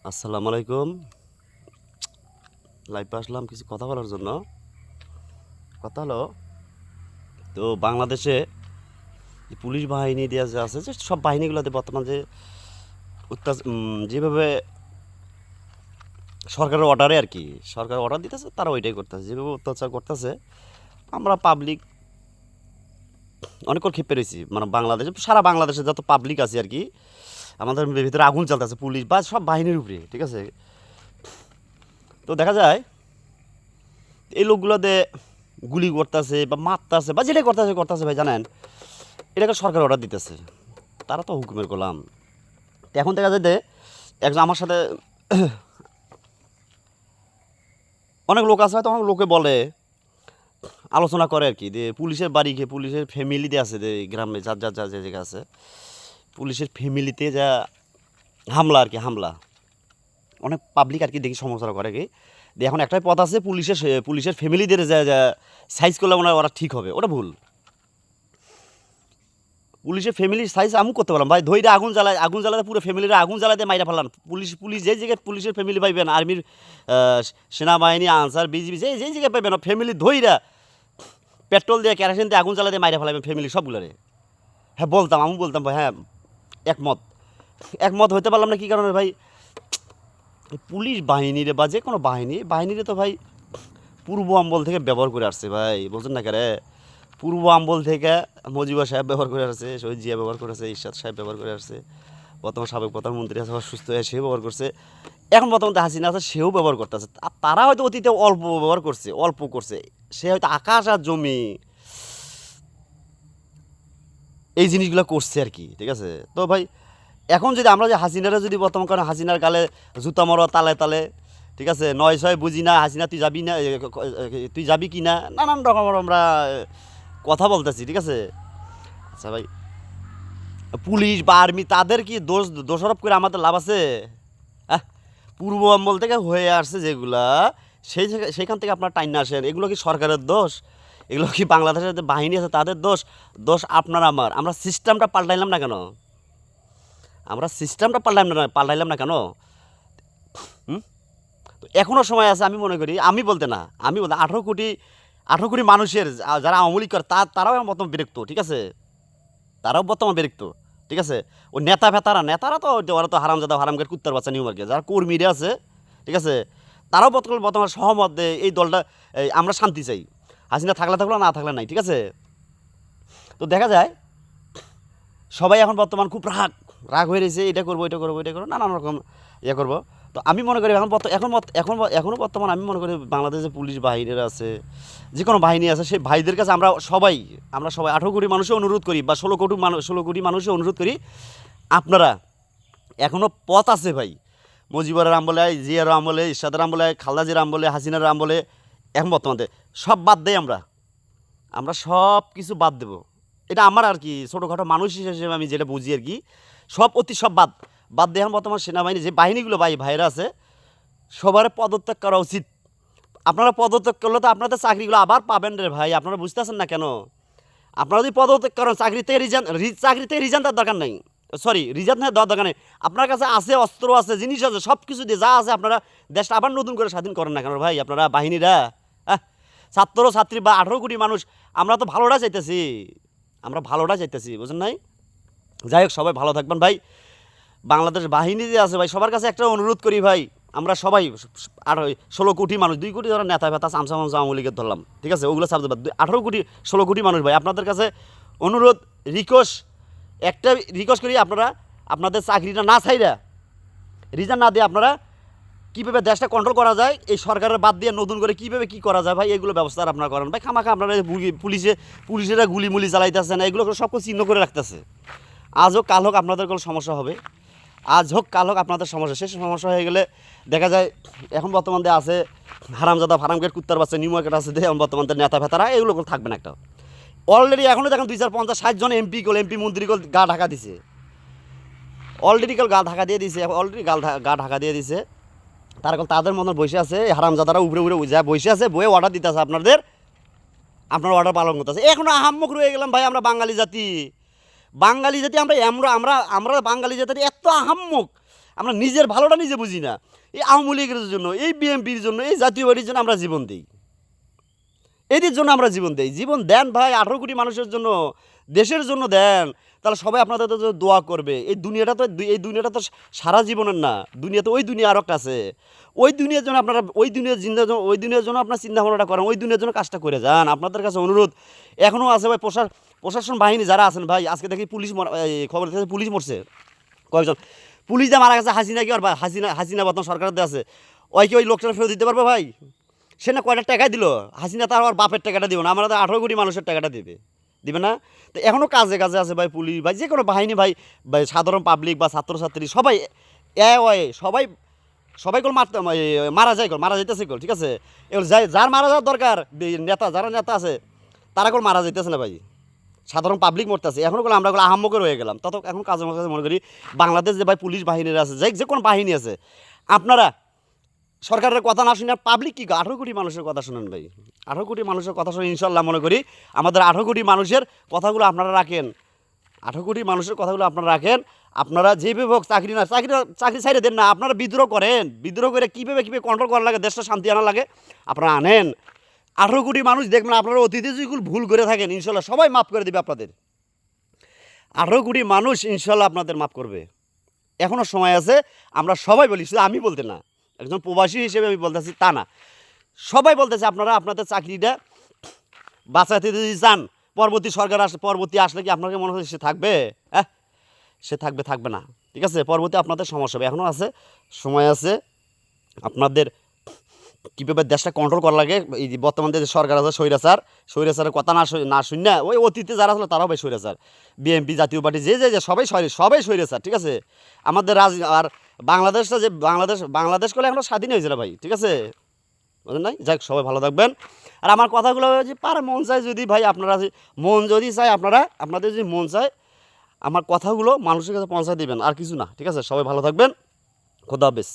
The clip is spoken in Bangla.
আসসালামু আলাইকুম। লাইভে আসলাম কিছু কথা বলার জন্য। কথা হলো, তো বাংলাদেশে যে পুলিশ বাহিনী দেওয়া যে আছে, যে সব বাহিনীগুলোতে বর্তমান যে যেভাবে সরকারের অর্ডারে আর কি, সরকার অর্ডার দিতেছে তারা ওইটাই করতেছে, যেভাবে অত্যাচার করতেছে। আমরা পাবলিক অনেকক্ষণ ক্ষেপে রয়েছি, মানে বাংলাদেশে, সারা বাংলাদেশে যত পাবলিক আছে আর কি, আমাদের ভিতরে আগুন জ্বালতেছে পুলিশ বা সব বাহিনীর উপরে, ঠিক আছে। তো দেখা যায় এই লোকগুলোতে গুলি করতেছে বা মারতেছে বা যেটা করতেছে করতেছে ভাই, জানেন এটাকে সরকার অর্ডার দিতেছে, তারা তো হুকুমের গোলাম। এখন দেখা যায় যে একজন আমার সাথে অনেক লোক আছে, হয়তো অনেক লোকে বলে, আলোচনা করে আর কি, যে পুলিশের বাড়ি গিয়ে পুলিশের ফ্যামিলিতে আছে, যে গ্রামে যার যার যার যে জায়গা আছে, পুলিশের ফ্যামিলিতে যা হামলা আর কি, হামলা অনেক পাবলিক আর কি দেখি সমালোচনা করে কি, যে এখন একটাই পথ আছে, পুলিশের ফ্যামিলিদের যা সাইজ করলে ওরা ঠিক হবে, ওটা ভুল। পুলিশের ফ্যামিলির সাইজ আমি করতে পারলাম ভাই, ধৈর্য আগুন জ্বালাতে পুরো ফ্যামিলিরা আগুন জ্বালাতে মাইরা ফেলাম। পুলিশ যেই জায়গায় পুলিশের ফ্যামিলি পাইবেন, আর্মির সেনাবাহিনী, আনসার, বিজিবি, যেই জায়গায় পাইবেন ফ্যামিলি ধৈর্য পেট্রোল দিয়ে কেরোসিন দিয়ে আগুন জ্বালাতে মাইরা ফেলাবেন ফ্যামিলি সবগুলোরে। হ্যাঁ বলতাম, আমি বলতাম ভাই, হ্যাঁ একমত। একমত হইতে পারলাম না কী কারণে ভাই, পুলিশ বাহিনীরে বা যে কোনো বাহিনীরে তো ভাই পূর্ব আমল থেকে ব্যবহার করে আসছে ভাই, বলছেন না কেরে, পূর্ব আমল থেকে মজিবর সাহেব ব্যবহার করে আসছে, শহীদ জিয়া ব্যবহার করেছে, ইরশাদ সাহেব ব্যবহার করে আসছে, বর্তমান সাবেক প্রধানমন্ত্রী আছে সুস্থ হয়ে সেও ব্যবহার করছে, এখন বর্তমান হাসিনা আছে সেও ব্যবহার করতেছে। আর তারা হয়তো অতীতে অল্প ব্যবহার করছে, অল্প করছে, সে হয়তো আকাশ আর জমি এই জিনিসগুলো করছে আর কি, ঠিক আছে। তো ভাই এখন যদি আমরা যে হাসিনারা যদি বর্তমান কারণে হাসিনার গালে জুতা মারো তালে তালে, ঠিক আছে, নয় ছয় বুঝি না, হাসিনা তুই যাবি না, তুই যাবি কি না, নানান রকমের আমরা কথা বলতেছি, ঠিক আছে। আচ্ছা ভাই, পুলিশ বা আর্মি তাদের কি দোষারোপ করে আমাদের লাভ আছে? হ্যাঁ, পূর্ব আমল থেকে হয়ে আসছে যেগুলা, সেইখান থেকে আপনার টাইম না আসেন, এগুলো কি সরকারের দোষ? এগুলো কি বাংলাদেশের যে বাহিনী আছে তাদের দোষ? দোষ আপনার আমার, আমরা সিস্টেমটা পাল্টাইলাম না কেন? পাল্টাইলাম না কেন? হুম? তো এখনও সময় আছে, আমি মনে করি, আমি বলতে 18 কোটি মানুষের যারা আওয়ামী লীগ করে তারাও বর্তমান বিরক্ত, ঠিক আছে, তারাও বর্তমান বিরক্ত, ঠিক আছে। ও নেতারা তো ওরা তো হারামজাদা হারামগের কুত্তার বাচ্চা নিউ মার্কে যারা কর্মীরা আছে, ঠিক আছে, তারাও বর্তমান সহমত এই দলটা, আমরা শান্তি চাই, হাসিনা থাকলে থাকলো না থাকলে নাই, ঠিক আছে। তো দেখা যায় সবাই এখন বর্তমান খুব রাগ রাগ হয়ে রয়েছে, এটা করবো নানান রকম ইয়ে করবো। তো আমি মনে করি এখনও বর্তমান আমি মনে করি বাংলাদেশে পুলিশ বাহিনীরা আছে, যে কোনো বাহিনী আছে, সেই ভাইদের কাছে আমরা সবাই 18 কোটি মানুষও অনুরোধ করি, বা 16 কোটি মানুষও অনুরোধ করি, আপনারা এখনও পথ আছে ভাই, মুজিবুরের আমলে, জিয়ার আমলে, ইরশাদের আমলে, খালেদা জিয়ার আমলে, হাসিনার আমলে, এখন বর্তমানে সব বাদ দেই, আমরা সব কিছু বাদ দেব। এটা আমার আর কি ছোটোখাটো মানুষ হিসেবে আমি যেটা বুঝি আর কি, সব বাদ বাদ দিয়ে এখন বর্তমান সেনাবাহিনী যে বাহিনীগুলো ভাইরা আছে, সবার পদত্যাগ করা উচিত। আপনারা পদত্যাগ করলে তো আপনাদের চাকরিগুলো আবার পাবেন রে ভাই, আপনারা বুঝতেছেন না কেন? আপনারা যদি পদত্যাগ করেন, চাকরি থেকে রিজাইন দেওয়ার দরকার নেই, সরি রিজাইন দেওয়ার দরকার নেই। আপনার কাছে আছে, অস্ত্র আছে, জিনিস আছে, সব কিছু দিয়ে যা আছে আপনারা দেশটা আবার নতুন করে স্বাধীন করেন না কেন ভাই, আপনারা বাহিনীরা? হ্যাঁ, ছাত্রী বা 18 কোটি মানুষ, আমরা তো ভালোটা চাইতেছি, বুঝলেন নাই? যাই হোক, সবাই ভালো থাকবেন ভাই। বাংলাদেশ বাহিনী যে আছে ভাই, সবার কাছে একটা অনুরোধ করি ভাই, আমরা সবাই 16 কোটি মানুষ, 2 কোটি ধরা নেতা ফেতা আমসা আওয়ামী লীগের ধরলাম, ঠিক আছে, ওগুলো সাবজেক্ট 18 কোটি 16 কোটি মানুষ ভাই, আপনাদের কাছে অনুরোধ, একটা রিকোয়েস্ট করি, আপনারা আপনাদের চাকরিটা না চাইরা, রিজাইন না দিয়ে আপনারা কীভাবে দেশটা কন্ট্রোল করা যায়, এই সরকারের বাদ দিয়ে নতুন করে কীভাবে কী করা যায় ভাই, এগুলো ব্যবস্থা আপনারা করেন ভাই। খামাখা আপনারা পুলিশেরা গুলিমুলি জ্বালাইতেছে না, এগুলো সব কিছু চিহ্ন করে রাখতেছে। আজ হোক কাল হোক আপনাদের কোনো সমস্যা হবে, আজ হোক কাল হোক আপনাদের সমস্যা, শেষ সমস্যা হয়ে গেলে দেখা যায় এখন বর্তমান দিয়ে আছে হারামজাদা ফারামগেট কুত্তার বাচ্চা নিউ মার্কেট আছে, এখন বর্তমান নেতা ফেতারা এগুলো থাকবে না একটা। অলরেডি এখনও দেখেন 2050-60 জন এমপি মন্ত্রীগুলো গা ঢাকা দিছে, অলরেডি গা ঢাকা দিয়ে দিছে, তাদের মতন বসে আছে হারামজাদারা, উপরে যা বসে আছে, বইয়ে অর্ডার দিতেছে আপনার অর্ডার পালন করতেছে। এখনও আহাম্মক রয়ে গেলাম ভাই, আমরা বাঙালি জাতি আমরা বাঙালি জাতি এত আহাম্মক, আমরা নিজের ভালোটা নিজে বুঝি না। এই আওয়ামী লীগের জন্য, এই বিএনপির জন্য, এই জাতীয় পার্টির জন্য আমরা জীবন দিই, এদের জন্য আমরা জীবন দিই। জীবন দেন ভাই 18 কোটি মানুষের জন্য, দেশের জন্য দেন, তাহলে সবাই আপনাদের জন্য দোয়া করবে। এই দুনিয়াটা তো সারা জীবনের না, দুনিয়া তো ওই দুনিয়া আরও একটা আছে। ওই দুনিয়ার জন্য আপনারা ওই দুনিয়ার জন্য আপনার চিন্তা ভাবনাটা করেন, ওই দুনিয়ার জন্য কাজটা করে যান। আপনাদের কাছে অনুরোধ এখনও আছে ভাই, প্রশাসন বাহিনী যারা আছেন ভাই, আজকে দেখি খবর দেখে পুলিশ মরছে কয়েকজন, পুলিশ দিয়ে মারা গেছে। হাসিনা কি আর হাসিনা বর্তমান সরকার দিয়ে আছে, ওই কি ওই লোকটা ফেরত দিতে পারবে ভাই? সে না কয়টা টাকাই দিল, হাসিনা তার আর বাপের টাকাটা দিব না, আমরা তো 18 কোটি মানুষের টাকাটা দিবে না। তো এখনও কাজে আছে ভাই পুলিশ ভাই, যে কোনো বাহিনী ভাই, সাধারণ পাবলিক বা ছাত্রছাত্রী সবাই সবাই মারা যাইতেছে ঠিক আছে। এগুলো যার মারা যাওয়ার দরকার, যারা নেতা আছে তারা মারা যাইতেছে না ভাই, সাধারণ পাবলিক মরতেছে। এখন আমরা আহাম্মকে রয়ে গেলাম। তত এখন কাজে মনে করি বাংলাদেশ যে ভাই পুলিশ বাহিনীর আছে, যে কোনো বাহিনী আছে, আপনারা সরকারের কথা না শুনে পাবলিক কী 18 কোটি মানুষের কথা শুনেন ভাই, 18 কোটি মানুষের কথা শুনে ইনশাল্লাহ মনে করি আমাদের 18 কোটি মানুষের কথাগুলো আপনারা রাখেন, 18 কোটি মানুষের কথাগুলো আপনারা রাখেন। আপনারা যেভাবে হোক চাকরি ছাইড়ে দেন না, আপনারা বিদ্রোহ করেন, বিদ্রোহ করে কীভাবে কন্ট্রোল করা লাগে, দেশটা শান্তি আনা লাগে, আপনারা আনেন। 18 কোটি মানুষ দেখবেন আপনারা অতীতে যেগুলো ভুল করে থাকেন ইনশাল্লাহ সবাই মাফ করে দেবে আপনাদের। 18 কোটি মানুষ ইনশাল্লাহ আপনাদের মাফ করবে। এখনও সময় আছে। আমরা সবাই বলি, শুধু আমি বলতে না, একজন প্রবাসী হিসেবে আমি বলতেছি তা না, সবাই বলতেছে আপনারা আপনাদের চাকরিটা বাঁচাতে যদি চান, পরবর্তী আসলে কি আপনাকে মনে হচ্ছে সে থাকবে? হ্যাঁ, সে থাকবে না, ঠিক আছে। পরবর্তী আপনাদের সমস্যা হবে, এখনও আছে, সময় আছে। আপনাদের কীভাবে দেশটা কন্ট্রোল করা লাগে, এই বর্তমান যে সরকার আছে স্বৈরাচারের কথা না শুনে ওই অতীতে যারা ছিল তারাও ভাই স্বৈরাচার, বিএনপি জাতীয় পার্টি যে সবাই স্বৈরাচার, ঠিক আছে। আমাদের আর বাংলাদেশটা যে বাংলাদেশ করলে এখনও স্বাধীন হয়েছে না ভাই, ঠিক আছে, বুঝলেন নাই? যাক, সবাই ভালো থাকবেন। আর আমার কথাগুলো যে মন চায় যদি ভাই, আপনারা যদি চায়, আপনাদের যদি মন চায় আমার কথাগুলো মানুষের কাছে পৌঁছায় দিবেন, আর কিছু না, ঠিক আছে। সবাই ভালো থাকবেন, খোদা হাফেজ।